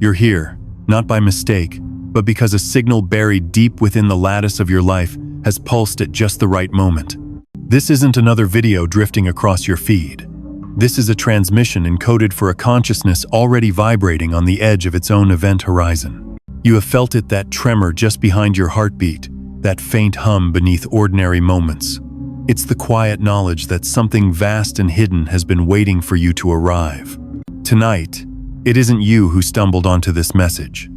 You're here, not by mistake, but because a signal buried deep within the lattice of your life has pulsed at just the right moment. This isn't another video drifting across your feed. This is a transmission encoded for a consciousness already vibrating on the edge of its own event horizon. You have felt it, that tremor just behind your heartbeat, that faint hum beneath ordinary moments. It's the quiet knowledge that something vast and hidden has been waiting for you to arrive. Tonight, it isn't you who stumbled onto this message.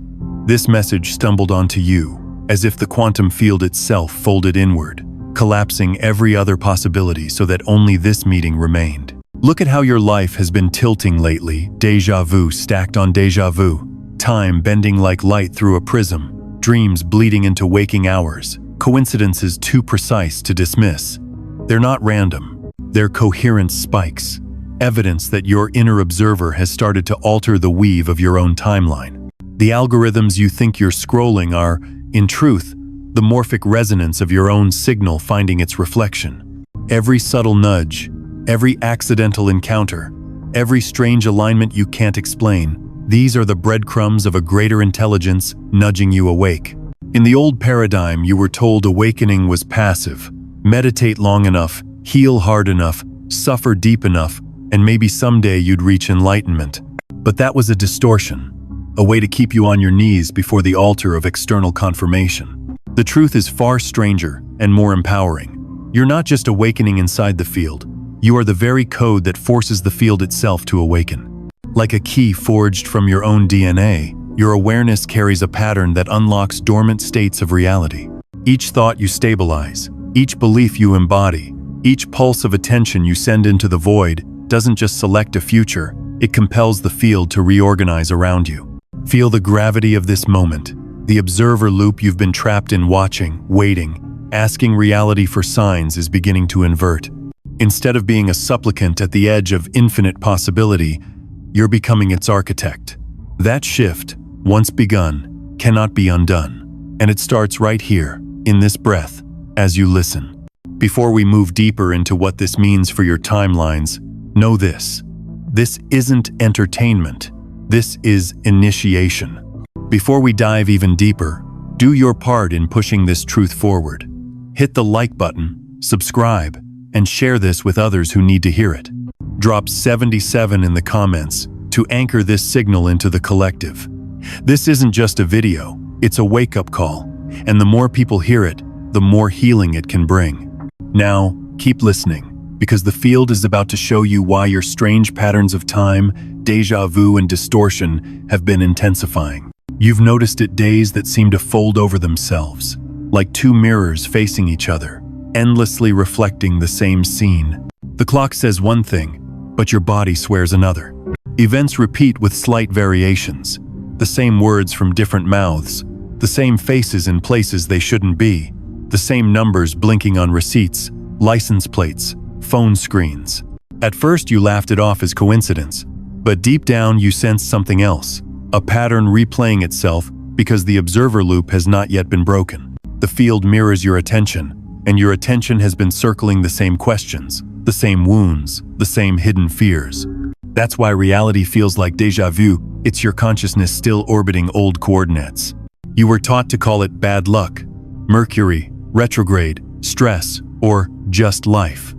This message stumbled onto you, as if the quantum field itself folded inward, collapsing every other possibility so that only this meeting remained. Look at how your life has been tilting lately, déjà vu stacked on déjà vu, time bending like light through a prism, dreams bleeding into waking hours, coincidences too precise to dismiss. They're not random, they're coherent spikes, evidence that your inner observer has started to alter the weave of your own timeline. The algorithms you think you're scrolling are, in truth, the morphic resonance of your own signal finding its reflection. Every subtle nudge, every accidental encounter, every strange alignment you can't explain, these are the breadcrumbs of a greater intelligence nudging you awake. In the old paradigm, you were told awakening was passive. Meditate long enough, heal hard enough, suffer deep enough, and maybe someday you'd reach enlightenment. But that was a distortion, a way to keep you on your knees before the altar of external confirmation. The truth is far stranger and more empowering. You're not just awakening inside the field. You are the very code that forces the field itself to awaken. Like a key forged from your own DNA, your awareness carries a pattern that unlocks dormant states of reality. Each thought you stabilize, each belief you embody, each pulse of attention you send into the void doesn't just select a future, it compels the field to reorganize around you. Feel the gravity of this moment, the observer loop you've been trapped in, watching, waiting, asking reality for signs is beginning to invert. Instead of being a supplicant at the edge of infinite possibility, you're becoming its architect. That shift, once begun, cannot be undone. And it starts right here, in this breath, as you listen. Before we move deeper into what this means for your timelines, know this. This isn't entertainment. This is initiation. Before we dive even deeper, do your part in pushing this truth forward. Hit the like button, subscribe, and share this with others who need to hear it. Drop 77 in the comments to anchor this signal into the collective. This isn't just a video, it's a wake-up call, and the more people hear it, the more healing it can bring. Now, keep listening, because the field is about to show you why your strange patterns of time, déjà vu, and distortion have been intensifying. You've noticed it days that seem to fold over themselves, like two mirrors facing each other, endlessly reflecting the same scene. The clock says one thing, but your body swears another. Events repeat with slight variations, the same words from different mouths, the same faces in places they shouldn't be, the same numbers blinking on receipts, license plates, phone screens. At first you laughed it off as coincidence, but deep down you sensed something else, a pattern replaying itself because the observer loop has not yet been broken. The field mirrors your attention, and your attention has been circling the same questions, the same wounds, the same hidden fears. That's why reality feels like déjà vu. It's your consciousness still orbiting old coordinates. You were taught to call it bad luck, Mercury, retrograde, stress, or just life.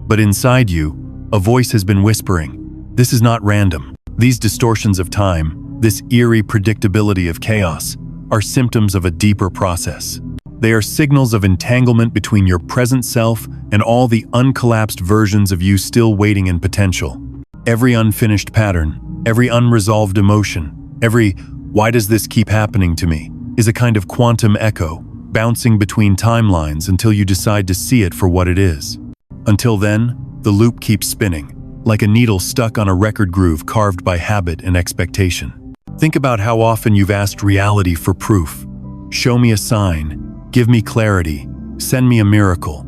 But inside you, a voice has been whispering, this is not random. These distortions of time, this eerie predictability of chaos, are symptoms of a deeper process. They are signals of entanglement between your present self and all the uncollapsed versions of you still waiting in potential. Every unfinished pattern, every unresolved emotion, every "why does this keep happening to me?" is a kind of quantum echo, bouncing between timelines until you decide to see it for what it is. Until then, the loop keeps spinning, like a needle stuck on a record groove carved by habit and expectation. Think about how often you've asked reality for proof. Show me a sign, give me clarity, send me a miracle.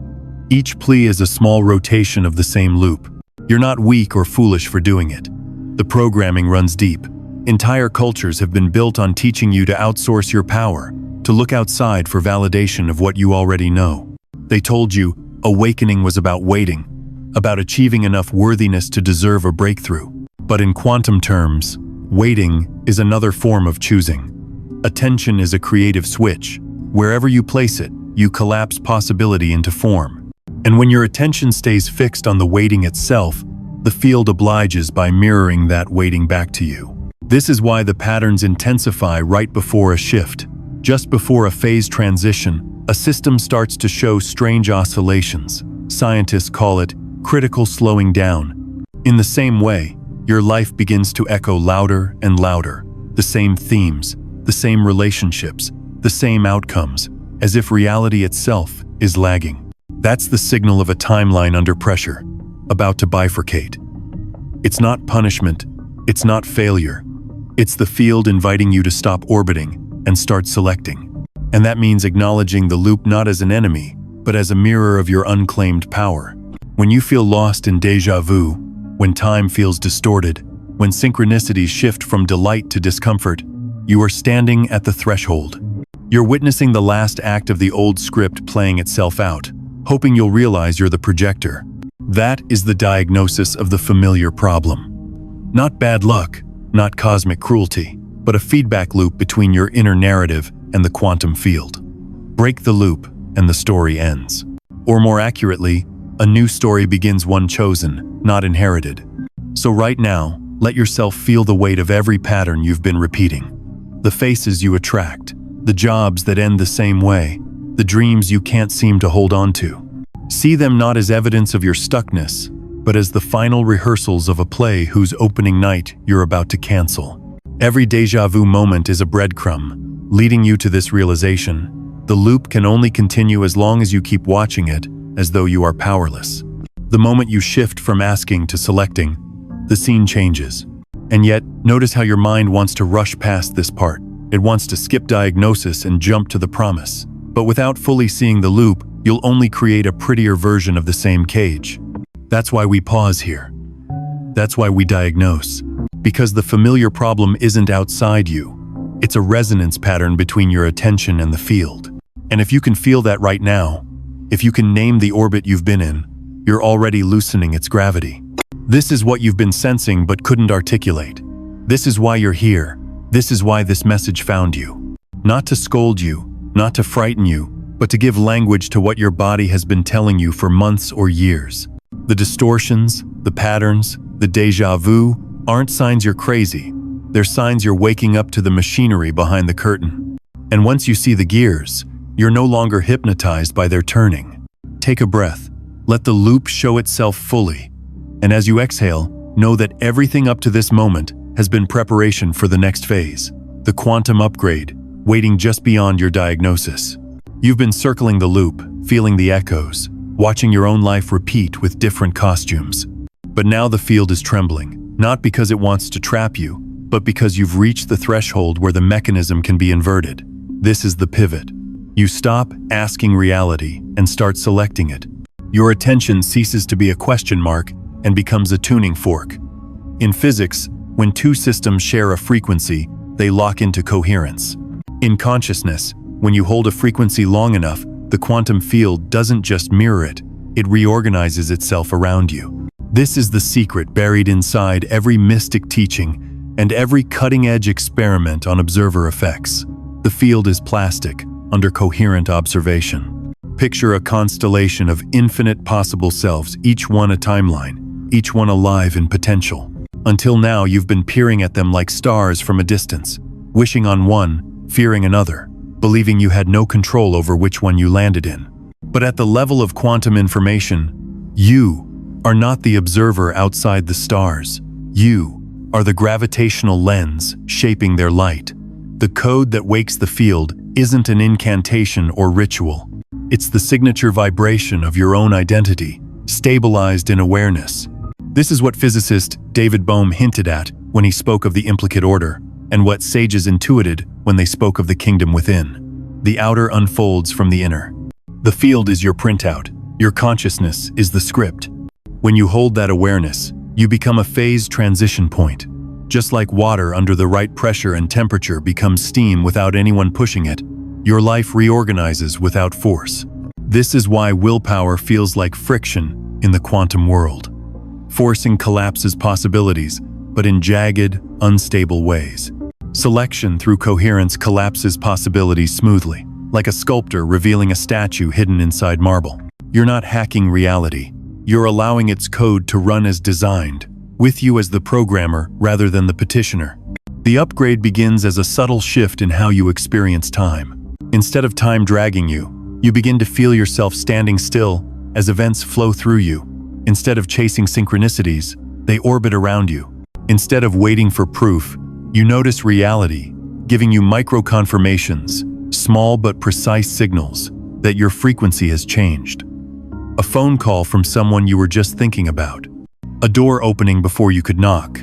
Each plea is a small rotation of the same loop. You're not weak or foolish for doing it. The programming runs deep. Entire cultures have been built on teaching you to outsource your power, to look outside for validation of what you already know. They told you awakening was about waiting, about achieving enough worthiness to deserve a breakthrough. But in quantum terms, Waiting is another form of choosing. Attention is a creative switch. Wherever you place it, you collapse possibility into form. And when your attention stays fixed on the waiting itself, the field obliges by mirroring that waiting back to you. This is why the patterns intensify right before a shift. Just before a phase transition, a system starts to show strange oscillations. Scientists call it critical slowing down. In the same way, your life begins to echo louder and louder. The same themes, the same relationships, the same outcomes, as if reality itself is lagging. That's the signal of a timeline under pressure, about to bifurcate. It's not punishment, it's not failure. It's the field inviting you to stop orbiting and start selecting. And that means acknowledging the loop not as an enemy, but as a mirror of your unclaimed power. When you feel lost in déjà vu, when time feels distorted, when synchronicities shift from delight to discomfort, you are standing at the threshold. You're witnessing the last act of the old script playing itself out, hoping you'll realize you're the projector. That is the diagnosis of the familiar problem. Not bad luck, not cosmic cruelty, but a feedback loop between your inner narrative and the quantum field. Break the loop, and the story ends. Or more accurately, a new story begins, one chosen, not inherited. So right now, let yourself feel the weight of every pattern you've been repeating. The faces you attract, the jobs that end the same way, the dreams you can't seem to hold on to. See them not as evidence of your stuckness, but as the final rehearsals of a play whose opening night you're about to cancel. Every déjà vu moment is a breadcrumb, leading you to this realization. The loop can only continue as long as you keep watching it, as though you are powerless. The moment you shift from asking to selecting, the scene changes. And yet, notice how your mind wants to rush past this part. It wants to skip diagnosis and jump to the promise. But without fully seeing the loop, you'll only create a prettier version of the same cage. That's why we pause here. That's why we diagnose. Because the familiar problem isn't outside you. It's a resonance pattern between your attention and the field. And if you can feel that right now, if you can name the orbit you've been in, you're already loosening its gravity. This is what you've been sensing but couldn't articulate. This is why you're here. This is why this message found you. Not to scold you, not to frighten you, but to give language to what your body has been telling you for months or years. The distortions, the patterns, the déjà vu aren't signs you're crazy. They're signs you're waking up to the machinery behind the curtain. And once you see the gears, you're no longer hypnotized by their turning. Take a breath. Let the loop show itself fully. And as you exhale, know that everything up to this moment has been preparation for the next phase, the quantum upgrade, waiting just beyond your diagnosis. You've been circling the loop, feeling the echoes, watching your own life repeat with different costumes. But now the field is trembling, not because it wants to trap you, but because you've reached the threshold where the mechanism can be inverted. This is the pivot. You stop asking reality and start selecting it. Your attention ceases to be a question mark and becomes a tuning fork. In physics, when two systems share a frequency, they lock into coherence. In consciousness, when you hold a frequency long enough, the quantum field doesn't just mirror it, it reorganizes itself around you. This is the secret buried inside every mystic teaching and every cutting-edge experiment on observer effects. The field is plastic, under coherent observation. Picture a constellation of infinite possible selves, each one a timeline, each one alive in potential. Until now, you've been peering at them like stars from a distance, wishing on one, fearing another, believing you had no control over which one you landed in. But at the level of quantum information, you are not the observer outside the stars. You are the gravitational lens shaping their light. The code that wakes the field isn't an incantation or ritual. It's the signature vibration of your own identity, stabilized in awareness. This is what physicist David Bohm hinted at when he spoke of the implicate order, and what sages intuited when they spoke of the kingdom within. The outer unfolds from the inner. The field is your printout. Your consciousness is the script. When you hold that awareness, you become a phase transition point. Just like water under the right pressure and temperature becomes steam without anyone pushing it, your life reorganizes without force. This is why willpower feels like friction in the quantum world. Forcing collapses possibilities, but in jagged, unstable ways. Selection through coherence collapses possibilities smoothly, like a sculptor revealing a statue hidden inside marble. You're not hacking reality. You're allowing its code to run as designed, with you as the programmer rather than the petitioner. The upgrade begins as a subtle shift in how you experience time. Instead of time dragging you, you begin to feel yourself standing still as events flow through you. Instead of chasing synchronicities, they orbit around you. Instead of waiting for proof, you notice reality, giving you micro-confirmations, small but precise signals that your frequency has changed. A phone call from someone you were just thinking about. A door opening before you could knock.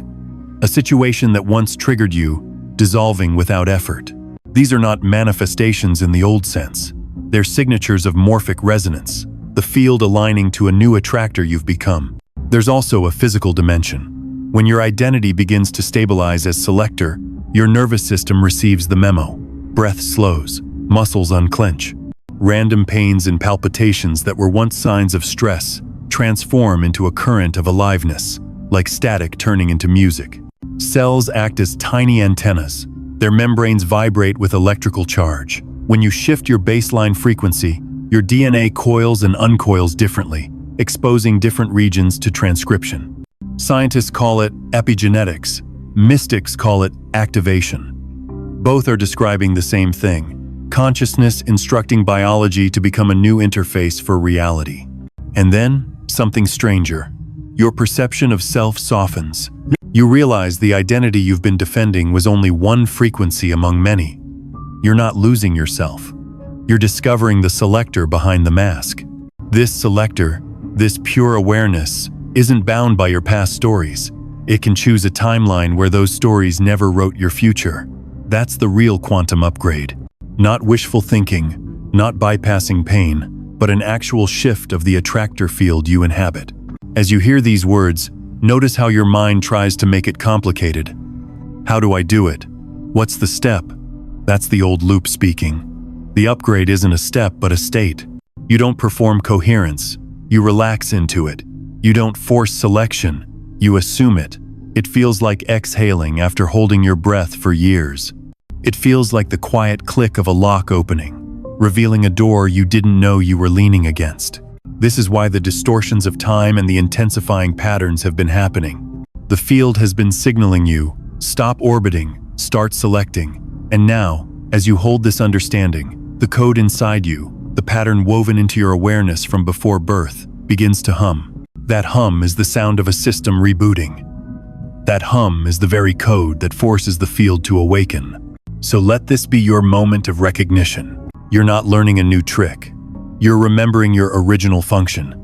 A situation that once triggered you, dissolving without effort. These are not manifestations in the old sense. They're signatures of morphic resonance, the field aligning to a new attractor you've become. There's also a physical dimension. When your identity begins to stabilize as selector, your nervous system receives the memo. Breath slows, muscles unclench. Random pains and palpitations that were once signs of stress transform into a current of aliveness, like static turning into music. Cells act as tiny antennas. Their membranes vibrate with electrical charge. When you shift your baseline frequency, your DNA coils and uncoils differently, exposing different regions to transcription. Scientists call it epigenetics. Mystics call it activation. Both are describing the same thing: consciousness instructing biology to become a new interface for reality. And then, something stranger. Your perception of self softens. You realize the identity you've been defending was only one frequency among many. You're not losing yourself. You're discovering the selector behind the mask. This selector, this pure awareness, isn't bound by your past stories. It can choose a timeline where those stories never wrote your future. That's the real quantum upgrade. Not wishful thinking, not bypassing pain, but an actual shift of the attractor field you inhabit. As you hear these words, notice how your mind tries to make it complicated. How do I do it? What's the step? That's the old loop speaking. The upgrade isn't a step but a state. You don't perform coherence. You relax into it. You don't force selection. You assume it. It feels like exhaling after holding your breath for years. It feels like the quiet click of a lock opening, revealing a door you didn't know you were leaning against. This is why the distortions of time and the intensifying patterns have been happening. The field has been signaling you, stop orbiting, start selecting. And now, as you hold this understanding, the code inside you, the pattern woven into your awareness from before birth, begins to hum. That hum is the sound of a system rebooting. That hum is the very code that forces the field to awaken. So let this be your moment of recognition. You're not learning a new trick. You're remembering your original function.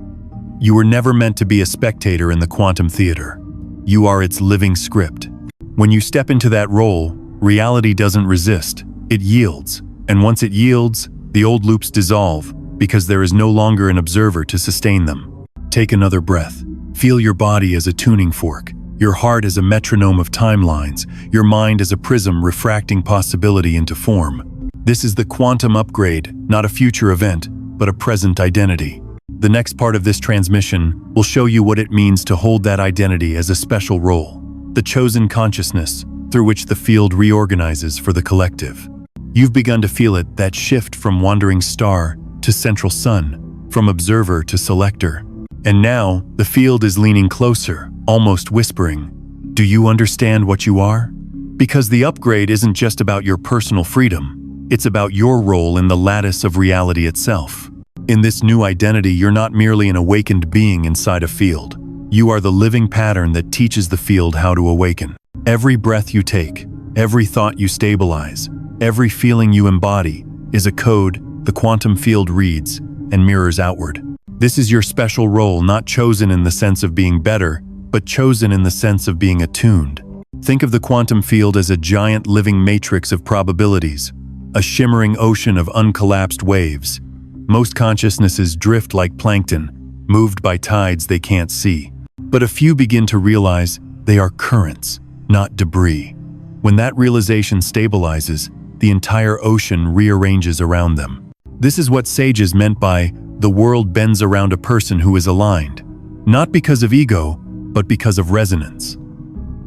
You were never meant to be a spectator in the quantum theater. You are its living script. When you step into that role, reality doesn't resist. It yields. And once it yields, the old loops dissolve because there is no longer an observer to sustain them. Take another breath. Feel your body as a tuning fork, your heart as a metronome of timelines, your mind as a prism refracting possibility into form. This is the quantum upgrade, not a future event, but a present identity. The next part of this transmission will show you what it means to hold that identity as a special role, the chosen consciousness through which the field reorganizes for the collective. You've begun to feel it, that shift from wandering star to central sun, from observer to selector. And now, the field is leaning closer, almost whispering, "Do you understand what you are?" Because the upgrade isn't just about your personal freedom, it's about your role in the lattice of reality itself. In this new identity, you're not merely an awakened being inside a field. You are the living pattern that teaches the field how to awaken. Every breath you take, every thought you stabilize, every feeling you embody is a code the quantum field reads and mirrors outward. This is your special role, not chosen in the sense of being better, but chosen in the sense of being attuned. Think of the quantum field as a giant living matrix of probabilities, a shimmering ocean of uncollapsed waves. Most consciousnesses drift like plankton, moved by tides they can't see. But a few begin to realize they are currents, not debris. When that realization stabilizes, the entire ocean rearranges around them. This is what sages meant by "the world bends around a person who is aligned," not because of ego, but because of resonance.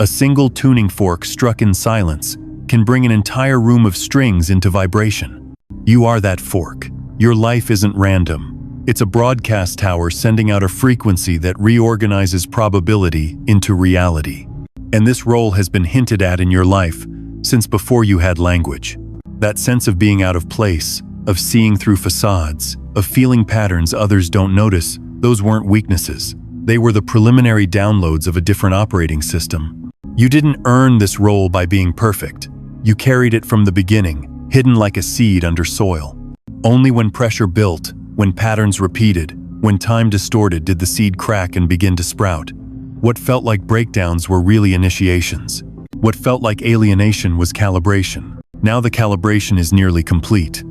A single tuning fork struck in silence can bring an entire room of strings into vibration. You are that fork. Your life isn't random. It's a broadcast tower sending out a frequency that reorganizes probability into reality. And this role has been hinted at in your life since before you had language. That sense of being out of place, of seeing through facades, of feeling patterns others don't notice, those weren't weaknesses. They were the preliminary downloads of a different operating system. You didn't earn this role by being perfect. You carried it from the beginning, hidden like a seed under soil. Only when pressure built, when patterns repeated, when time distorted did the seed crack and begin to sprout. What felt like breakdowns were really initiations. What felt like alienation was calibration. Now the calibration is nearly complete.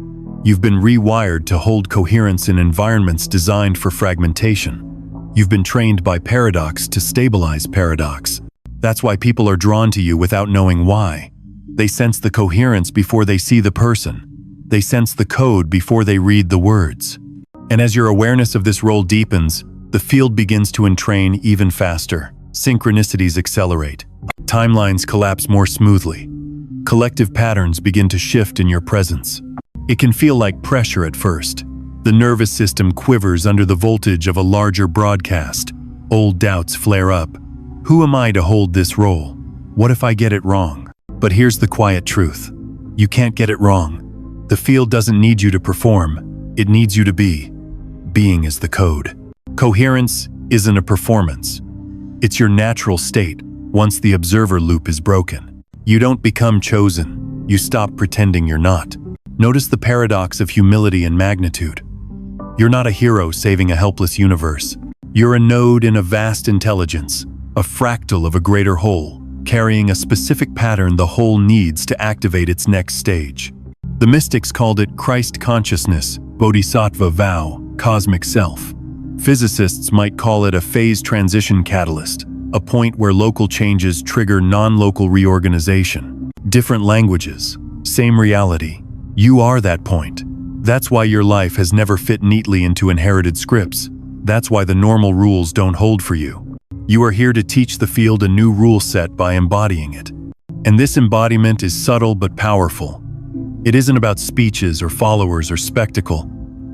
You've been rewired to hold coherence in environments designed for fragmentation. You've been trained by paradox to stabilize paradox. That's why people are drawn to you without knowing why. They sense the coherence before they see the person. They sense the code before they read the words. And as your awareness of this role deepens, the field begins to entrain even faster. Synchronicities accelerate. Timelines collapse more smoothly. Collective patterns begin to shift in your presence. It can feel like pressure at first. The nervous system quivers under the voltage of a larger broadcast. Old doubts flare up. Who am I to hold this role? What if I get it wrong? But here's the quiet truth. You can't get it wrong. The field doesn't need you to perform. It needs you to be. Being is the code. Coherence isn't a performance. It's your natural state once the observer loop is broken. You don't become chosen. You stop pretending you're not. Notice the paradox of humility and magnitude. You're not a hero saving a helpless universe. You're a node in a vast intelligence, a fractal of a greater whole, carrying a specific pattern the whole needs to activate its next stage. The mystics called it Christ consciousness, bodhisattva vow, cosmic self. Physicists might call it a phase transition catalyst, a point where local changes trigger non-local reorganization. Different languages, same reality. You are that point. That's why your life has never fit neatly into inherited scripts. That's why the normal rules don't hold for you. You are here to teach the field a new rule set by embodying it. And this embodiment is subtle but powerful. It isn't about speeches or followers or spectacle.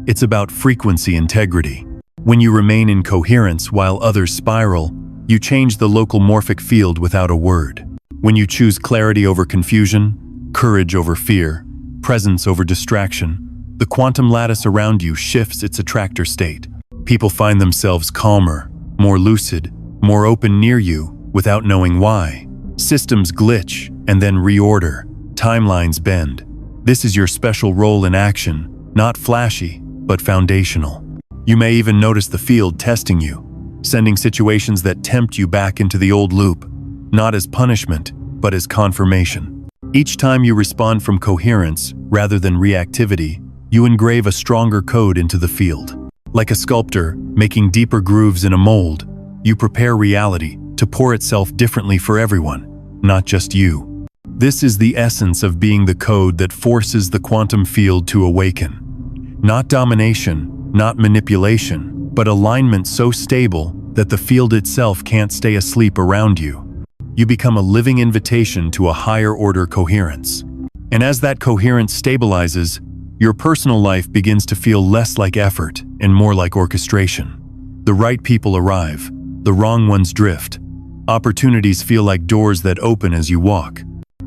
It's about frequency integrity. When you remain in coherence while others spiral, you change the local morphic field without a word. When you choose clarity over confusion, courage over fear, presence over distraction, the quantum lattice around you shifts its attractor state. People find themselves calmer, more lucid, more open near you without knowing why. Systems glitch and then reorder. Timelines bend. This is your special role in action, not flashy, but foundational. You may even notice the field testing you, sending situations that tempt you back into the old loop, not as punishment, but as confirmation. Each time you respond from coherence rather than reactivity, you engrave a stronger code into the field. Like a sculptor making deeper grooves in a mold, you prepare reality to pour itself differently for everyone, not just you. This is the essence of being the code that forces the quantum field to awaken. Not domination, not manipulation, but alignment so stable that the field itself can't stay asleep around you. You become a living invitation to a higher order coherence. And as that coherence stabilizes, your personal life begins to feel less like effort and more like orchestration. The right people arrive, the wrong ones drift. Opportunities feel like doors that open as you walk.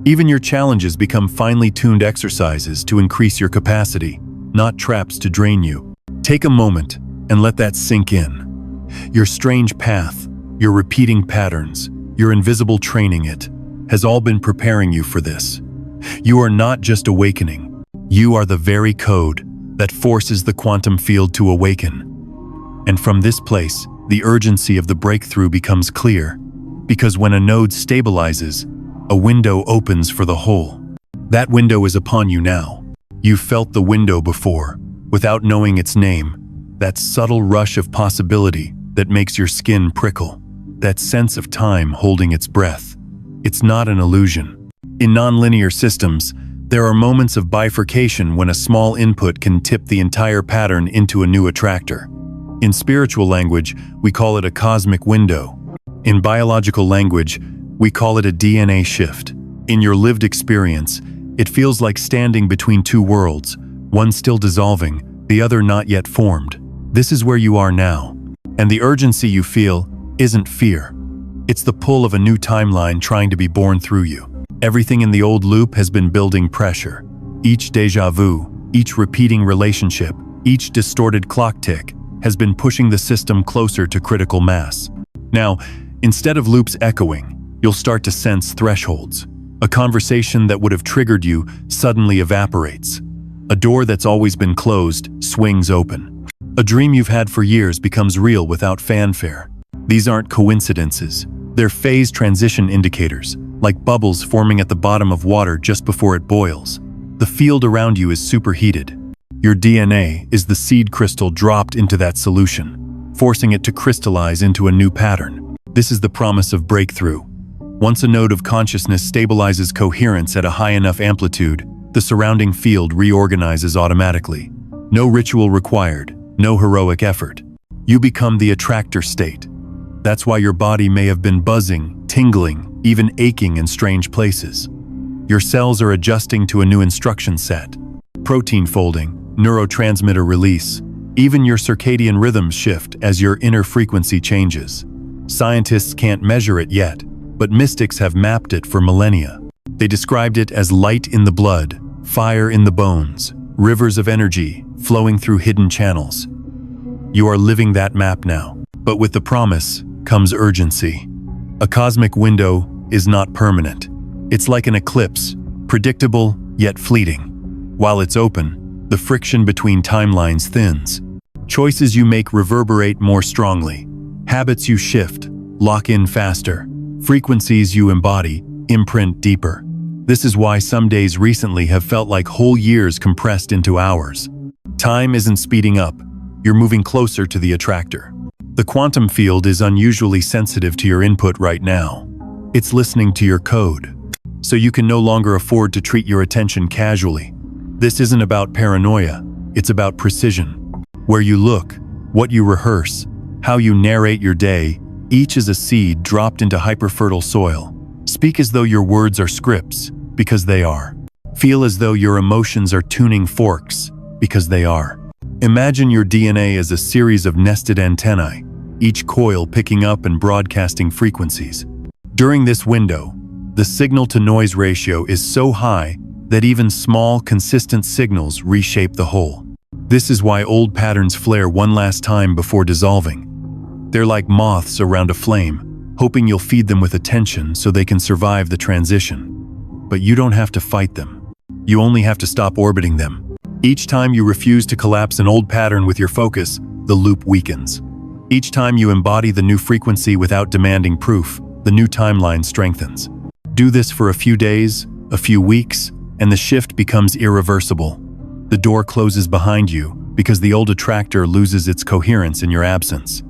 Even your challenges become finely tuned exercises to increase your capacity, not traps to drain you. Take a moment and let that sink in. Your strange path, your repeating patterns, your invisible training it, has all been preparing you for this. You are not just awakening. You are the very code that forces the quantum field to awaken. And from this place, the urgency of the breakthrough becomes clear, because when a node stabilizes, a window opens for the whole. That window is upon you now. You've felt the window before, without knowing its name, that subtle rush of possibility that makes your skin prickle, that sense of time holding its breath. It's not an illusion. In nonlinear systems, there are moments of bifurcation when a small input can tip the entire pattern into a new attractor. In spiritual language, we call it a cosmic window. In biological language, We call it a DNA shift. In your lived experience, it feels like standing between two worlds, one still dissolving, the other not yet formed. This is where you are now. And the urgency you feel isn't fear. It's the pull of a new timeline trying to be born through you. Everything in the old loop has been building pressure. Each déjà vu, each repeating relationship, each distorted clock tick has been pushing the system closer to critical mass. Now, instead of loops echoing, you'll start to sense thresholds. A conversation that would have triggered you suddenly evaporates. A door that's always been closed swings open. A dream you've had for years becomes real without fanfare. These aren't coincidences. They're phase transition indicators, like bubbles forming at the bottom of water just before it boils. The field around you is superheated. Your DNA is the seed crystal dropped into that solution, forcing it to crystallize into a new pattern. This is the promise of breakthrough. Once a node of consciousness stabilizes coherence at a high enough amplitude, the surrounding field reorganizes automatically. No ritual required, no heroic effort. You become the attractor state. That's why your body may have been buzzing, tingling, even aching in strange places. Your cells are adjusting to a new instruction set. Protein folding, neurotransmitter release, even your circadian rhythms shift as your inner frequency changes. Scientists can't measure it yet, but mystics have mapped it for millennia. They described it as light in the blood, fire in the bones, rivers of energy flowing through hidden channels. You are living that map now, but with the promise comes urgency. A cosmic window is not permanent. It's like an eclipse, predictable yet fleeting. While it's open, the friction between timelines thins. Choices you make reverberate more strongly. Habits you shift, lock in faster. Frequencies you embody, imprint deeper. This is why some days recently have felt like whole years compressed into hours. Time isn't speeding up. You're moving closer to the attractor. The quantum field is unusually sensitive to your input right now. It's listening to your code. So you can no longer afford to treat your attention casually. This isn't about paranoia, it's about precision. Where you look, what you rehearse, how you narrate your day, each is a seed dropped into hyperfertile soil. Speak as though your words are scripts, because they are. Feel as though your emotions are tuning forks, because they are. Imagine your DNA as a series of nested antennae, each coil picking up and broadcasting frequencies. During this window, the signal-to-noise ratio is so high that even small, consistent signals reshape the whole. This is why old patterns flare one last time before dissolving. They're like moths around a flame, hoping you'll feed them with attention so they can survive the transition. But you don't have to fight them. You only have to stop orbiting them. Each time you refuse to collapse an old pattern with your focus, the loop weakens. Each time you embody the new frequency without demanding proof, the new timeline strengthens. Do this for a few days, a few weeks, and the shift becomes irreversible. The door closes behind you because the old attractor loses its coherence in your absence.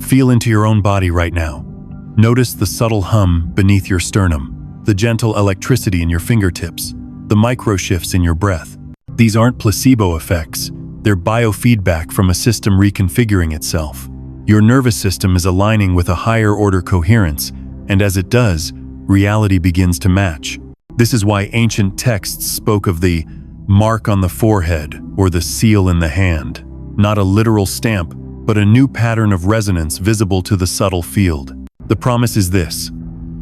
Feel into your own body right now. Notice the subtle hum beneath your sternum, the gentle electricity in your fingertips, the micro shifts in your breath. These aren't placebo effects, they're biofeedback from a system reconfiguring itself. Your nervous system is aligning with a higher order coherence, and as it does, reality begins to match. This is why ancient texts spoke of the mark on the forehead or the seal in the hand, not a literal stamp, but a new pattern of resonance visible to the subtle field. The promise is this: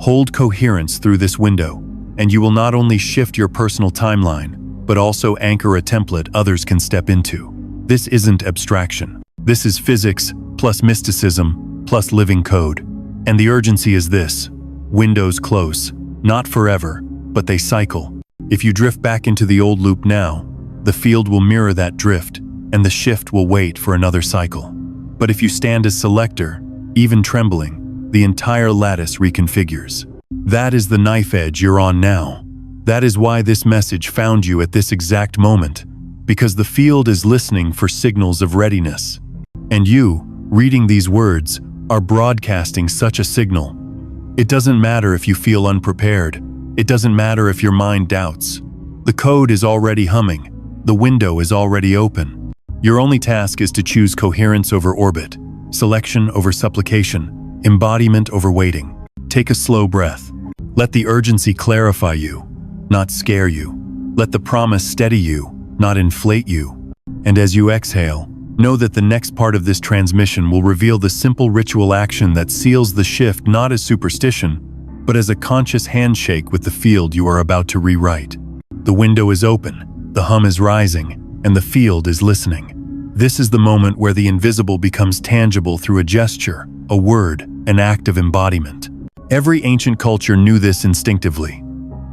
hold coherence through this window, and you will not only shift your personal timeline, but also anchor a template others can step into. This isn't abstraction. This is physics plus mysticism plus living code. And the urgency is this: windows close, not forever, but they cycle. If you drift back into the old loop now, the field will mirror that drift, and the shift will wait for another cycle. But if you stand as selector, even trembling, the entire lattice reconfigures. That is the knife edge you're on now. That is why this message found you at this exact moment, because the field is listening for signals of readiness. And you, reading these words, are broadcasting such a signal. It doesn't matter if you feel unprepared. It doesn't matter if your mind doubts. The code is already humming. The window is already open. Your only task is to choose coherence over orbit, selection over supplication, embodiment over waiting. Take a slow breath. Let the urgency clarify you, not scare you. Let the promise steady you, not inflate you. And as you exhale, know that the next part of this transmission will reveal the simple ritual action that seals the shift not as superstition, but as a conscious handshake with the field you are about to rewrite. The window is open, the hum is rising, and the field is listening. This is the moment where the invisible becomes tangible through a gesture, a word, an act of embodiment. Every ancient culture knew this instinctively.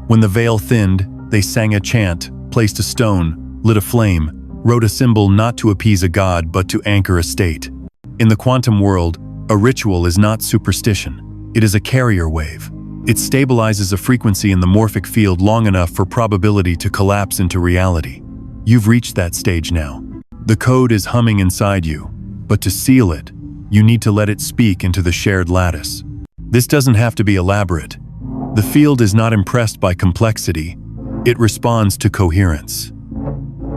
When the veil thinned, they sang a chant, placed a stone, lit a flame, wrote a symbol not to appease a god but to anchor a state. In the quantum world, a ritual is not superstition. It is a carrier wave. It stabilizes a frequency in the morphic field long enough for probability to collapse into reality. You've reached that stage now. The code is humming inside you, but to seal it, you need to let it speak into the shared lattice. This doesn't have to be elaborate. The field is not impressed by complexity. It responds to coherence.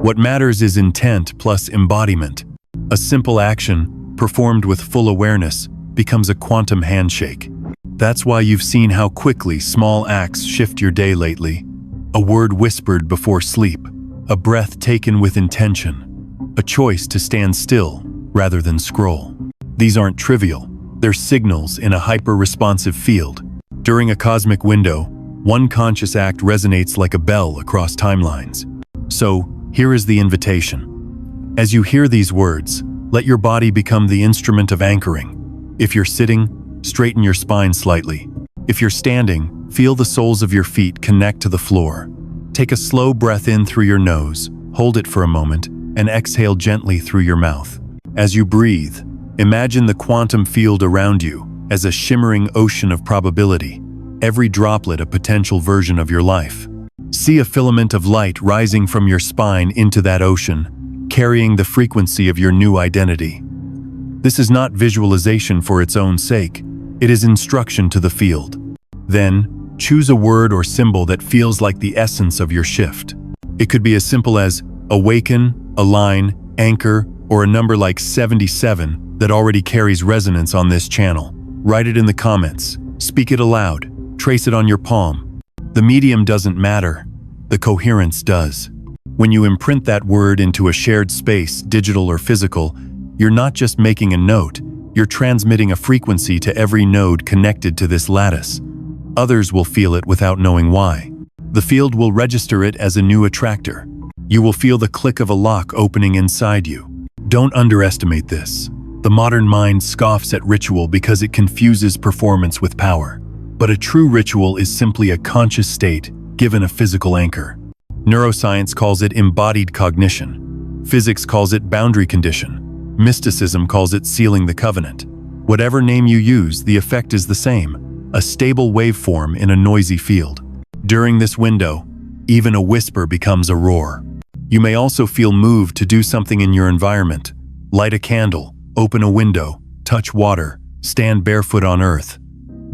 What matters is intent plus embodiment. A simple action, performed with full awareness, becomes a quantum handshake. That's why you've seen how quickly small acts shift your day lately. A word whispered before sleep, a breath taken with intention, a choice to stand still rather than scroll. These aren't trivial. They're signals in a hyper-responsive field. During a cosmic window, one conscious act resonates like a bell across timelines. So, here is the invitation. As you hear these words, let your body become the instrument of anchoring. If you're sitting, straighten your spine slightly. If you're standing, feel the soles of your feet connect to the floor. Take a slow breath in through your nose, hold it for a moment, and exhale gently through your mouth. As you breathe, imagine the quantum field around you as a shimmering ocean of probability, every droplet a potential version of your life. See a filament of light rising from your spine into that ocean, carrying the frequency of your new identity. This is not visualization for its own sake. It is instruction to the field. Then, choose a word or symbol that feels like the essence of your shift. It could be as simple as awaken, align, anchor, or a number like 77 that already carries resonance on this channel. Write it in the comments, speak it aloud, trace it on your palm. The medium doesn't matter, the coherence does. When you imprint that word into a shared space, digital or physical, you're not just making a note, you're transmitting a frequency to every node connected to this lattice. Others will feel it without knowing why. The field will register it as a new attractor. You will feel the click of a lock opening inside you. Don't underestimate this. The modern mind scoffs at ritual because it confuses performance with power. But a true ritual is simply a conscious state given a physical anchor. Neuroscience calls it embodied cognition. Physics calls it boundary condition. Mysticism calls it sealing the covenant. Whatever name you use, the effect is the same, a stable waveform in a noisy field. During this window, even a whisper becomes a roar. You may also feel moved to do something in your environment. Light a candle, open a window, touch water, stand barefoot on earth.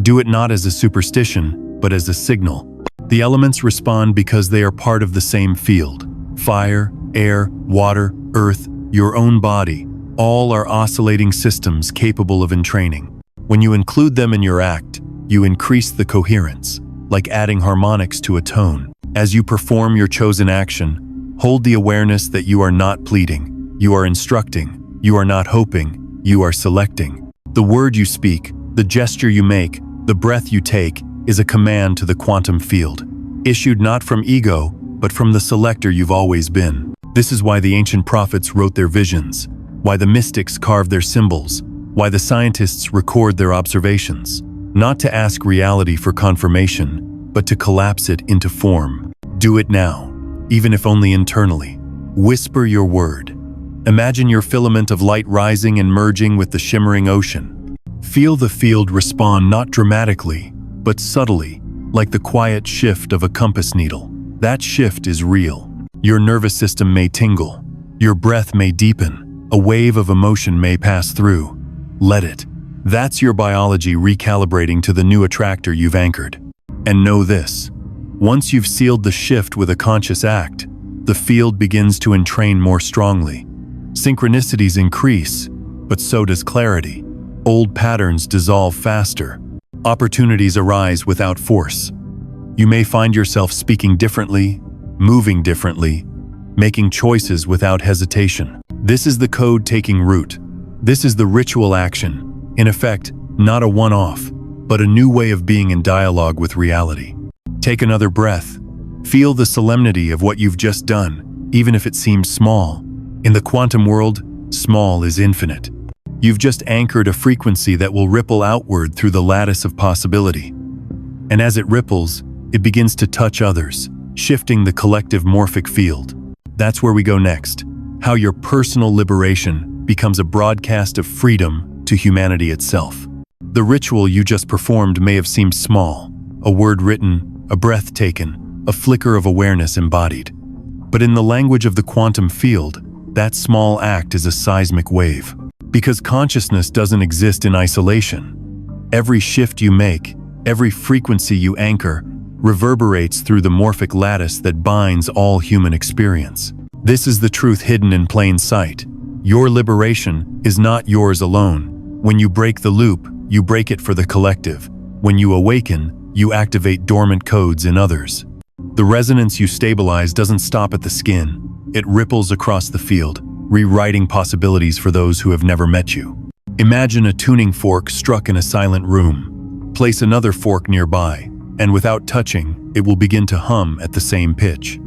Do it not as a superstition, but as a signal. The elements respond because they are part of the same field. Fire, air, water, earth, your own body, all are oscillating systems capable of entraining. When you include them in your act, you increase the coherence, like adding harmonics to a tone. As you perform your chosen action, hold the awareness that you are not pleading, you are instructing, you are not hoping, you are selecting. The word you speak, the gesture you make, the breath you take, is a command to the quantum field, issued not from ego, but from the selector you've always been. This is why the ancient prophets wrote their visions, why the mystics carved their symbols, why the scientists record their observations. Not to ask reality for confirmation, but to collapse it into form. Do it now, even if only internally. Whisper your word. Imagine your filament of light rising and merging with the shimmering ocean. Feel the field respond not dramatically, but subtly, like the quiet shift of a compass needle. That shift is real. Your nervous system may tingle. Your breath may deepen. A wave of emotion may pass through. Let it. That's your biology recalibrating to the new attractor you've anchored. And know this. Once you've sealed the shift with a conscious act, the field begins to entrain more strongly. Synchronicities increase, but so does clarity. Old patterns dissolve faster. Opportunities arise without force. You may find yourself speaking differently, moving differently, making choices without hesitation. This is the code taking root. This is the ritual action. In effect, not a one-off, but a new way of being in dialogue with reality. Take another breath. Feel the solemnity of what you've just done, even if it seems small. In the quantum world, small is infinite. You've just anchored a frequency that will ripple outward through the lattice of possibility. And as it ripples, it begins to touch others, shifting the collective morphic field. That's where we go next. How your personal liberation becomes a broadcast of freedom to humanity itself. The ritual you just performed may have seemed small, a word written, a breath taken, a flicker of awareness embodied. But in the language of the quantum field, that small act is a seismic wave. Because consciousness doesn't exist in isolation. Every shift you make, every frequency you anchor, reverberates through the morphic lattice that binds all human experience. This is the truth hidden in plain sight. Your liberation is not yours alone. When you break the loop, you break it for the collective. When you awaken, you activate dormant codes in others. The resonance you stabilize doesn't stop at the skin. It ripples across the field, rewriting possibilities for those who have never met you. Imagine a tuning fork struck in a silent room. Place another fork nearby, and without touching, it will begin to hum at the same pitch.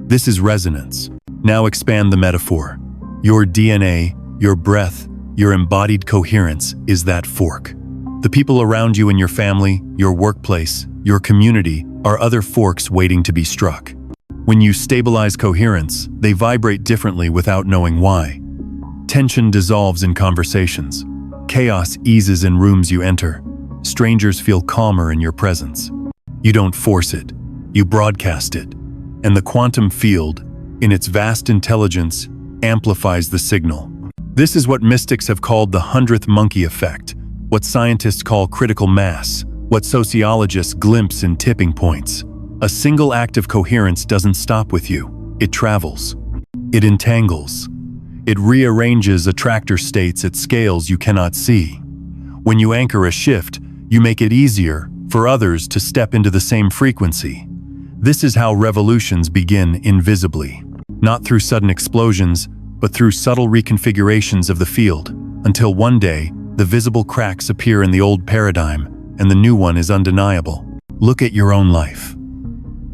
This is resonance. Now expand the metaphor. Your DNA, your breath, your embodied coherence is that fork. The people around you in your family, your workplace, your community are other forks waiting to be struck. When you stabilize coherence, they vibrate differently without knowing why. Tension dissolves in conversations. Chaos eases in rooms you enter. Strangers feel calmer in your presence. You don't force it, you broadcast it. And the quantum field, in its vast intelligence, amplifies the signal. This is what mystics have called the 100th monkey effect, what scientists call critical mass, what sociologists glimpse in tipping points. A single act of coherence doesn't stop with you. It travels. It entangles. It rearranges attractor states at scales you cannot see. When you anchor a shift, you make it easier for others to step into the same frequency. This is how revolutions begin invisibly, not through sudden explosions, but through subtle reconfigurations of the field, until one day, the visible cracks appear in the old paradigm, and the new one is undeniable. Look at your own life.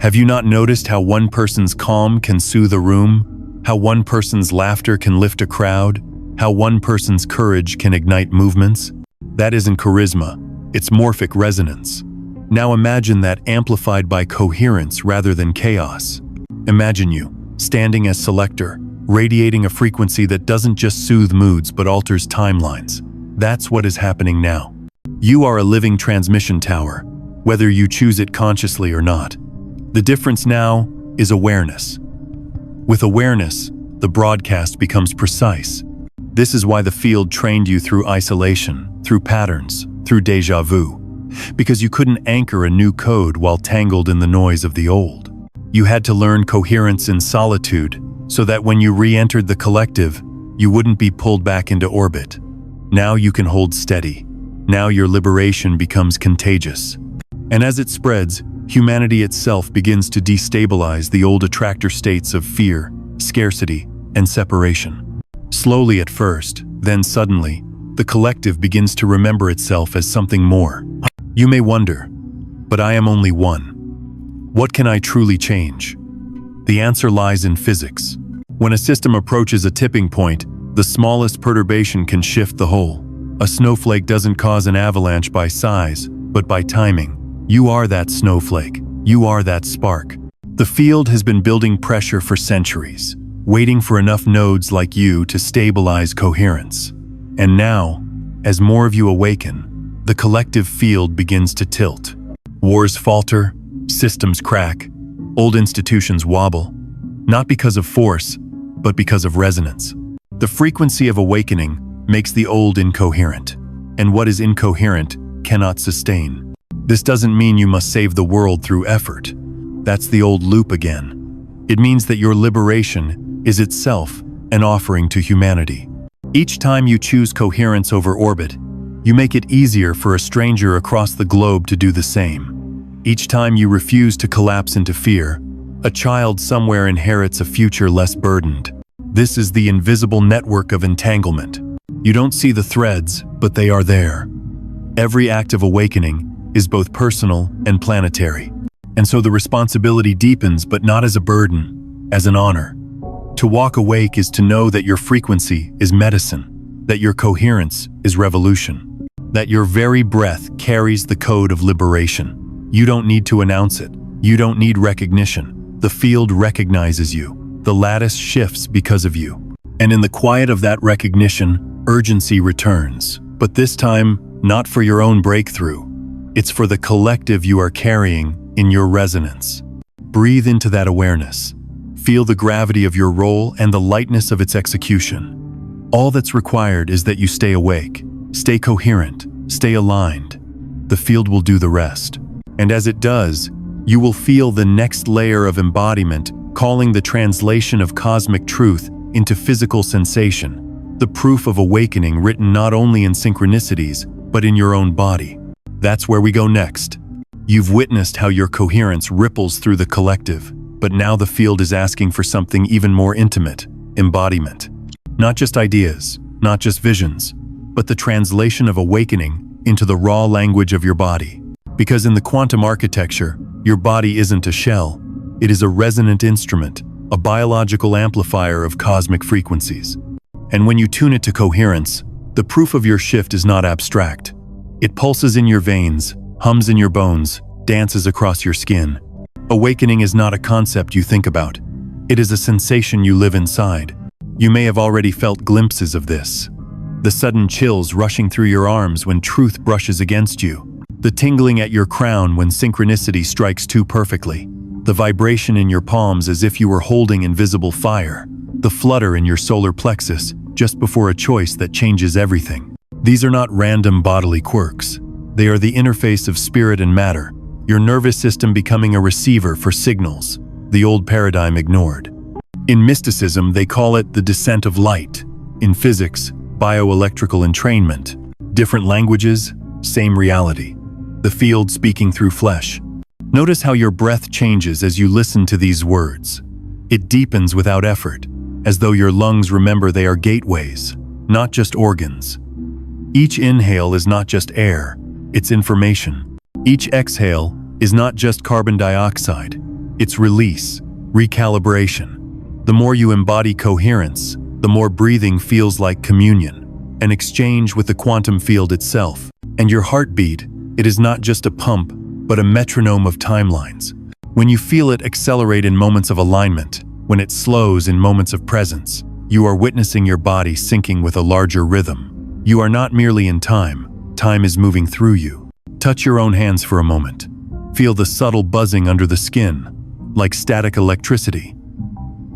Have you not noticed how one person's calm can soothe a room? How one person's laughter can lift a crowd? How one person's courage can ignite movements? That isn't charisma, it's morphic resonance. Now imagine that amplified by coherence rather than chaos. Imagine you, standing as selector, radiating a frequency that doesn't just soothe moods but alters timelines. That's what is happening now. You are a living transmission tower, whether you choose it consciously or not. The difference now is awareness. With awareness, the broadcast becomes precise. This is why the field trained you through isolation, through patterns, through déjà vu. Because you couldn't anchor a new code while tangled in the noise of the old. You had to learn coherence in solitude, so that when you re-entered the collective, you wouldn't be pulled back into orbit. Now you can hold steady. Now your liberation becomes contagious. And as it spreads, humanity itself begins to destabilize the old attractor states of fear, scarcity, and separation. Slowly at first, then suddenly, the collective begins to remember itself as something more. You may wonder, but I am only one. What can I truly change? The answer lies in physics. When a system approaches a tipping point, the smallest perturbation can shift the whole. A snowflake doesn't cause an avalanche by size, but by timing. You are that snowflake. You are that spark. The field has been building pressure for centuries, waiting for enough nodes like you to stabilize coherence. And now, as more of you awaken, the collective field begins to tilt. Wars falter, systems crack, old institutions wobble, not because of force, but because of resonance. The frequency of awakening makes the old incoherent, and what is incoherent cannot sustain. This doesn't mean you must save the world through effort. That's the old loop again. It means that your liberation is itself an offering to humanity. Each time you choose coherence over orbit, you make it easier for a stranger across the globe to do the same. Each time you refuse to collapse into fear, a child somewhere inherits a future less burdened. This is the invisible network of entanglement. You don't see the threads, but they are there. Every act of awakening is both personal and planetary. And so the responsibility deepens, but not as a burden, as an honor. To walk awake is to know that your frequency is medicine, that your coherence is revolution, that your very breath carries the code of liberation. You don't need to announce it. You don't need recognition. The field recognizes you. The lattice shifts because of you. And in the quiet of that recognition, urgency returns. But this time, not for your own breakthrough. It's for the collective you are carrying in your resonance. Breathe into that awareness. Feel the gravity of your role and the lightness of its execution. All that's required is that you stay awake, stay coherent, stay aligned. The field will do the rest. And as it does, you will feel the next layer of embodiment, calling the translation of cosmic truth into physical sensation, the proof of awakening written not only in synchronicities, but in your own body. That's where we go next. You've witnessed how your coherence ripples through the collective, but now the field is asking for something even more intimate, embodiment. Not just ideas, not just visions, but the translation of awakening into the raw language of your body. Because in the quantum architecture, your body isn't a shell. It is a resonant instrument, a biological amplifier of cosmic frequencies. And when you tune it to coherence, the proof of your shift is not abstract. It pulses in your veins, hums in your bones, dances across your skin. Awakening is not a concept you think about. It is a sensation you live inside. You may have already felt glimpses of this. The sudden chills rushing through your arms when truth brushes against you. The tingling at your crown when synchronicity strikes too perfectly. The vibration in your palms as if you were holding invisible fire. The flutter in your solar plexus just before a choice that changes everything. These are not random bodily quirks. They are the interface of spirit and matter, your nervous system becoming a receiver for signals, the old paradigm ignored. In mysticism, they call it the descent of light. In physics, bioelectrical entrainment. Different languages, same reality. The field speaking through flesh. Notice how your breath changes as you listen to these words. It deepens without effort, as though your lungs remember they are gateways, not just organs. Each inhale is not just air, it's information. Each exhale is not just carbon dioxide, it's release, recalibration. The more you embody coherence, the more breathing feels like communion, an exchange with the quantum field itself. And your heartbeat, it is not just a pump, but a metronome of timelines. When you feel it accelerate in moments of alignment, when it slows in moments of presence, you are witnessing your body syncing with a larger rhythm. You are not merely in time, time is moving through you. Touch your own hands for a moment. Feel the subtle buzzing under the skin, like static electricity.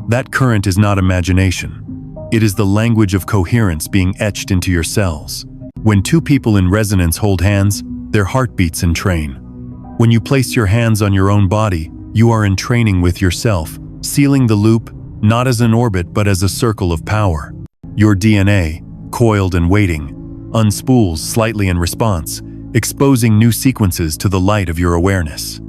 That current is not imagination. It is the language of coherence being etched into your cells. When two people in resonance hold hands, their heartbeats entrain. When you place your hands on your own body, you are entraining with yourself, sealing the loop not as an orbit but as a circle of power. Your DNA, coiled and waiting, unspools slightly in response, exposing new sequences to the light of your awareness.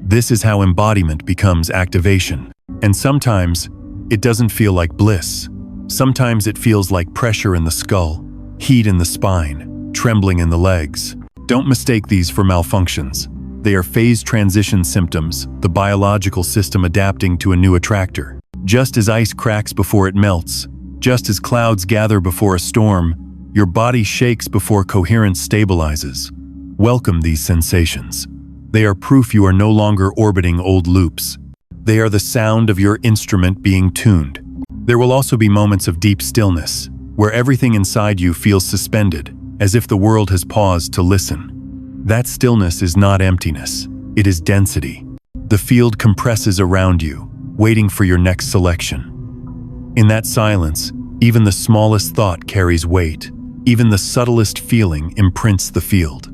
This is how embodiment becomes activation. And sometimes, it doesn't feel like bliss. Sometimes it feels like pressure in the skull, heat in the spine, trembling in the legs. Don't mistake these for malfunctions. They are phase transition symptoms, the biological system adapting to a new attractor. Just as ice cracks before it melts, just as clouds gather before a storm, your body shakes before coherence stabilizes. Welcome these sensations. They are proof you are no longer orbiting old loops. They are the sound of your instrument being tuned. There will also be moments of deep stillness, where everything inside you feels suspended, as if the world has paused to listen. That stillness is not emptiness, it is density. The field compresses around you, waiting for your next selection. In that silence, even the smallest thought carries weight. Even the subtlest feeling imprints the field.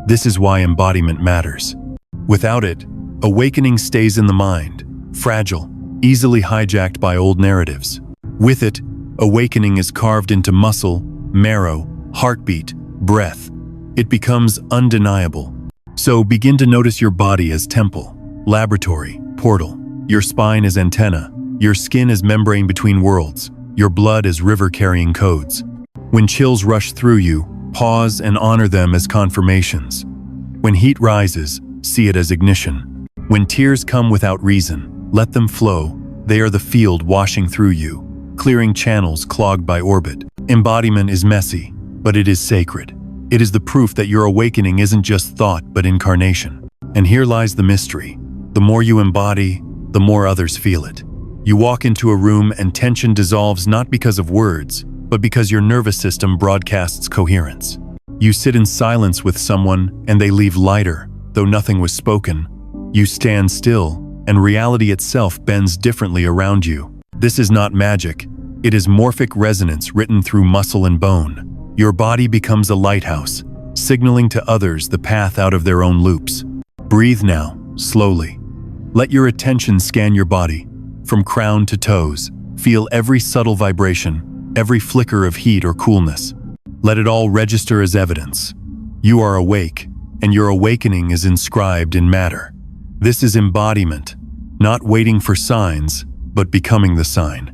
This is why embodiment matters. Without it, awakening stays in the mind, fragile, easily hijacked by old narratives. With it, awakening is carved into muscle, marrow, heartbeat, breath. It becomes undeniable. So begin to notice your body as temple, laboratory, portal, your spine as antenna, your skin as membrane between worlds, your blood as river carrying codes. When chills rush through you, pause and honor them as confirmations. When heat rises, see it as ignition. When tears come without reason, let them flow. They are the field washing through you, clearing channels clogged by orbit. Embodiment is messy, but it is sacred. It is the proof that your awakening isn't just thought, but incarnation. And here lies the mystery. The more you embody, the more others feel it. You walk into a room and tension dissolves not because of words, but because your nervous system broadcasts coherence. You sit in silence with someone and they leave lighter, though nothing was spoken. You stand still, and reality itself bends differently around you. This is not magic. It is morphic resonance written through muscle and bone. Your body becomes a lighthouse, signaling to others the path out of their own loops. Breathe now, slowly. Let your attention scan your body, from crown to toes. Feel every subtle vibration, every flicker of heat or coolness. Let it all register as evidence. You are awake, and your awakening is inscribed in matter. This is embodiment, not waiting for signs, but becoming the sign.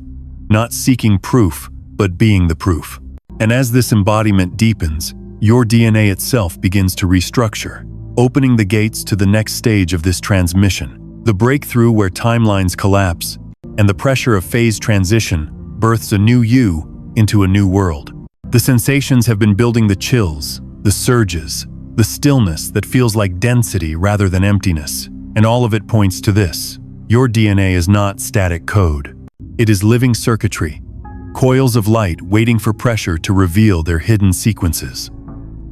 Not seeking proof, but being the proof. And as this embodiment deepens, your DNA itself begins to restructure, opening the gates to the next stage of this transmission, the breakthrough where timelines collapse, and the pressure of phase transition births a new you into a new world. The sensations have been building: the chills, the surges, the stillness that feels like density rather than emptiness. And all of it points to this: your DNA is not static code. It is living circuitry, coils of light waiting for pressure to reveal their hidden sequences.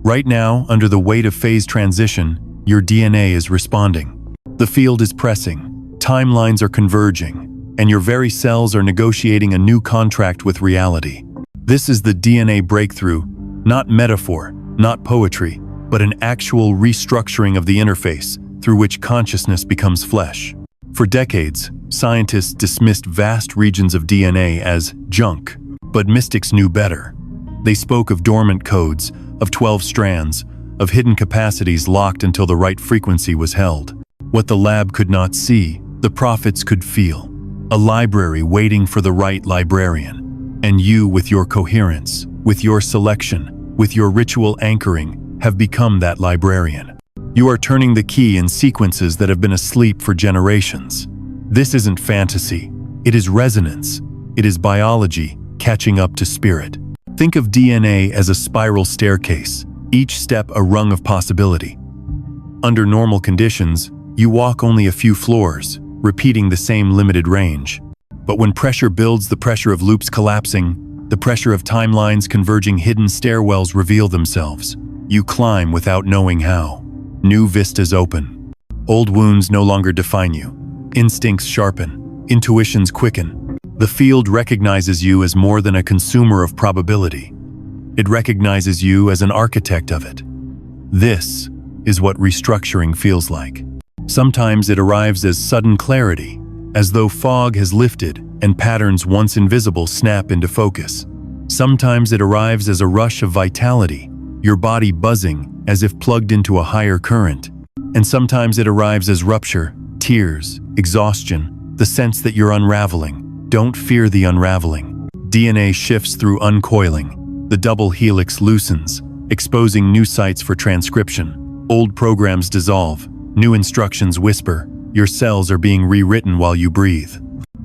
Right now, under the weight of phase transition, your DNA is responding. The field is pressing, timelines are converging, and your very cells are negotiating a new contract with reality. This is the DNA breakthrough, not metaphor, not poetry, but an actual restructuring of the interface through which consciousness becomes flesh. For decades, scientists dismissed vast regions of DNA as junk, but mystics knew better. They spoke of dormant codes, of 12 strands, of hidden capacities locked until the right frequency was held. What the lab could not see, the prophets could feel. A library waiting for the right librarian. And you, with your coherence, with your selection, with your ritual anchoring, have become that librarian. You are turning the key in sequences that have been asleep for generations. This isn't fantasy. It is resonance. It is biology catching up to spirit. Think of DNA as a spiral staircase, each step a rung of possibility. Under normal conditions, you walk only a few floors, repeating the same limited range. But when pressure builds, the pressure of loops collapsing, the pressure of timelines converging, hidden stairwells reveal themselves. You climb without knowing how. New vistas open. Old wounds no longer define you. Instincts sharpen. Intuitions quicken. The field recognizes you as more than a consumer of probability. It recognizes you as an architect of it. This is what restructuring feels like. Sometimes it arrives as sudden clarity, as though fog has lifted and patterns once invisible snap into focus. Sometimes it arrives as a rush of vitality, your body buzzing as if plugged into a higher current. And sometimes it arrives as rupture, tears, exhaustion, the sense that you're unraveling. Don't fear the unraveling. DNA shifts through uncoiling. The double helix loosens, exposing new sites for transcription. Old programs dissolve. New instructions whisper. Your cells are being rewritten while you breathe.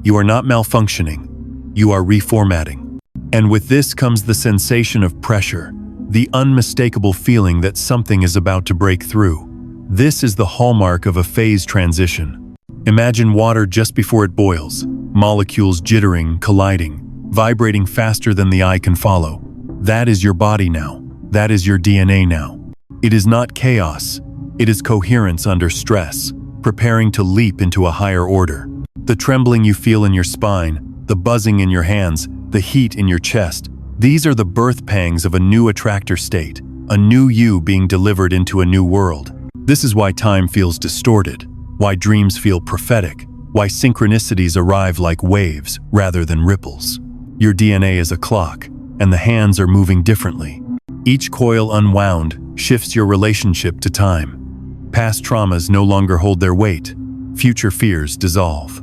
You are not malfunctioning. You are reformatting. And with this comes the sensation of pressure, the unmistakable feeling that something is about to break through. This is the hallmark of a phase transition. Imagine water just before it boils, molecules jittering, colliding, vibrating faster than the eye can follow. That is your body now. That is your DNA now. It is not chaos. It is coherence under stress, preparing to leap into a higher order. The trembling you feel in your spine, the buzzing in your hands, the heat in your chest, these are the birth pangs of a new attractor state, a new you being delivered into a new world. This is why time feels distorted, why dreams feel prophetic, why synchronicities arrive like waves rather than ripples. Your DNA is a clock, and the hands are moving differently. Each coil unwound shifts your relationship to time. Past traumas no longer hold their weight. Future fears dissolve.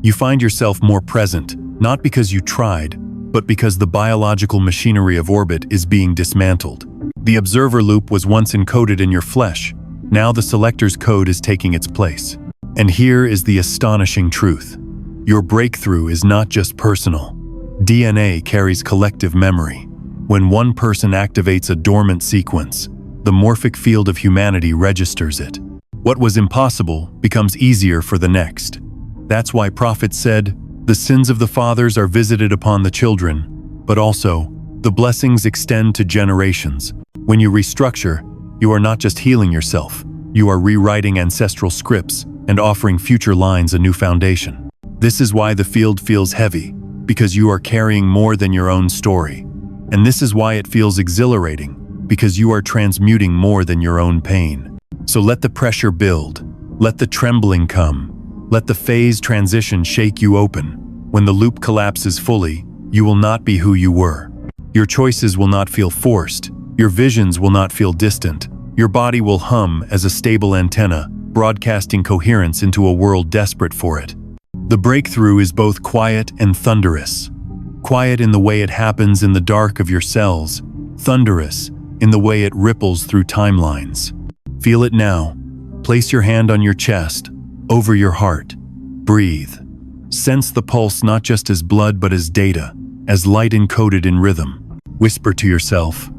You find yourself more present, not because you tried, but because the biological machinery of orbit is being dismantled. The observer loop was once encoded in your flesh. Now the selector's code is taking its place. And here is the astonishing truth. Your breakthrough is not just personal. DNA carries collective memory. When one person activates a dormant sequence, the morphic field of humanity registers it. What was impossible becomes easier for the next. That's why prophets said, "The sins of the fathers are visited upon the children," but also, "The blessings extend to generations." When you restructure, you are not just healing yourself, you are rewriting ancestral scripts and offering future lines a new foundation. This is why the field feels heavy, because you are carrying more than your own story. And this is why it feels exhilarating, because you are transmuting more than your own pain. So let the pressure build, let the trembling come, let the phase transition shake you open. When the loop collapses fully, you will not be who you were. Your choices will not feel forced, your visions will not feel distant, your body will hum as a stable antenna, broadcasting coherence into a world desperate for it. The breakthrough is both quiet and thunderous. Quiet in the way it happens in the dark of your cells, thunderous in the way it ripples through timelines. Feel it now. Place your hand on your chest, over your heart. Breathe. Sense the pulse not just as blood but as data, as light encoded in rhythm. Whisper to yourself,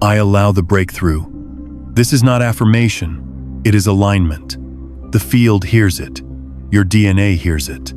"I allow the breakthrough." This is not affirmation, it is alignment. The field hears it. Your DNA hears it.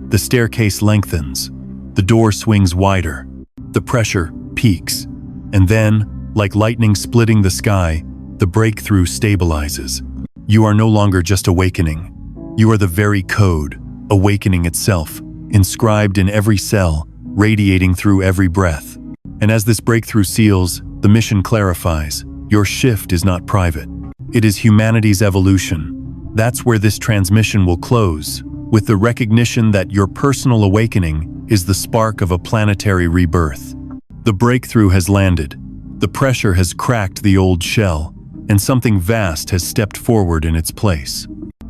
The staircase lengthens. The door swings wider. The pressure peaks. And then, like lightning splitting the sky, the breakthrough stabilizes. You are no longer just awakening. You are the very code, awakening itself, inscribed in every cell, radiating through every breath. And as this breakthrough seals, the mission clarifies. Your shift is not private. It is humanity's evolution. That's where this transmission will close, with the recognition that your personal awakening is the spark of a planetary rebirth. The breakthrough has landed. The pressure has cracked the old shell, and something vast has stepped forward in its place.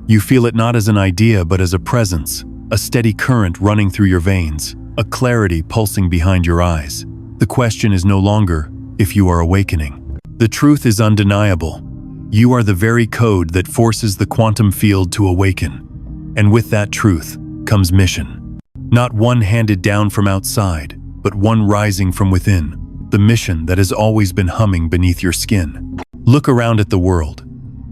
You feel it not as an idea but as a presence, a steady current running through your veins, a clarity pulsing behind your eyes. The question is no longer if you are awakening. The truth is undeniable. You are the very code that forces the quantum field to awaken. And with that truth comes mission. Not one handed down from outside, but one rising from within. The mission that has always been humming beneath your skin. Look around at the world.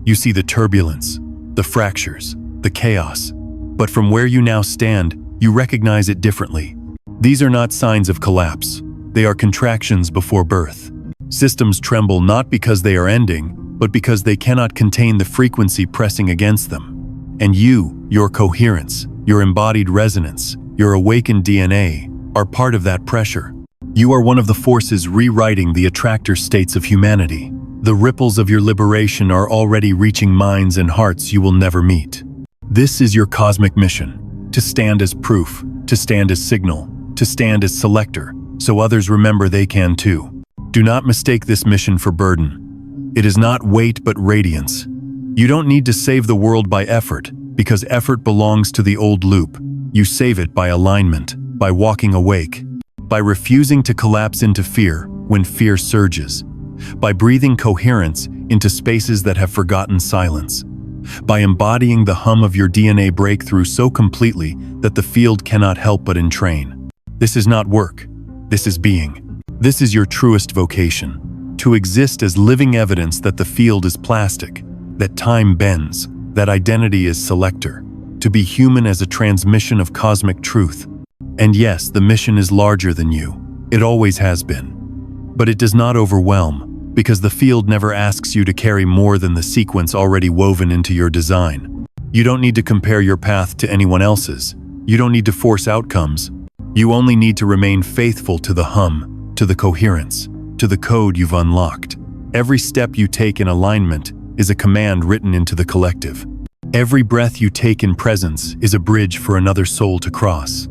You see the turbulence, the fractures, the chaos. But from where you now stand, you recognize it differently. These are not signs of collapse. They are contractions before birth. Systems tremble not because they are ending, but because they cannot contain the frequency pressing against them. And you, your coherence, your embodied resonance, your awakened DNA, are part of that pressure. You are one of the forces rewriting the attractor states of humanity. The ripples of your liberation are already reaching minds and hearts you will never meet. This is your cosmic mission, to stand as proof, to stand as signal, to stand as selector, so others remember they can too. Do not mistake this mission for burden. It is not weight but radiance. You don't need to save the world by effort, because effort belongs to the old loop. You save it by alignment, by walking awake, by refusing to collapse into fear when fear surges, by breathing coherence into spaces that have forgotten silence, by embodying the hum of your DNA breakthrough so completely that the field cannot help but entrain. This is not work. This is being. This is your truest vocation. To exist as living evidence that the field is plastic, that time bends, that identity is selector. To be human as a transmission of cosmic truth. And yes, the mission is larger than you. It always has been. But it does not overwhelm, because the field never asks you to carry more than the sequence already woven into your design. You don't need to compare your path to anyone else's. You don't need to force outcomes. You only need to remain faithful to the hum, to the coherence, to the code you've unlocked. Every step you take in alignment is a command written into the collective. Every breath you take in presence is a bridge for another soul to cross.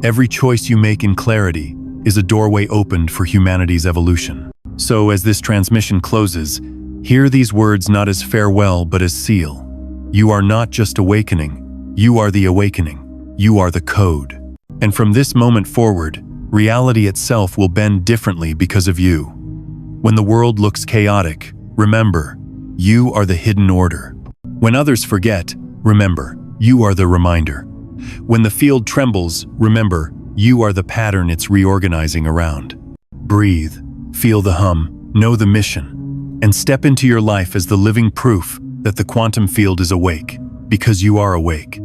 Every choice you make in clarity is a doorway opened for humanity's evolution. So as this transmission closes, Hear these words not as farewell but as seal. You are not just awakening, you are the awakening. You are the code. And from this moment forward, reality itself will bend differently because of you. When the world looks chaotic, remember, you are the hidden order. When others forget, remember, you are the reminder. When the field trembles, remember, you are the pattern it's reorganizing around. Breathe, feel the hum, know the mission, and step into your life as the living proof that the quantum field is awake, because you are awake.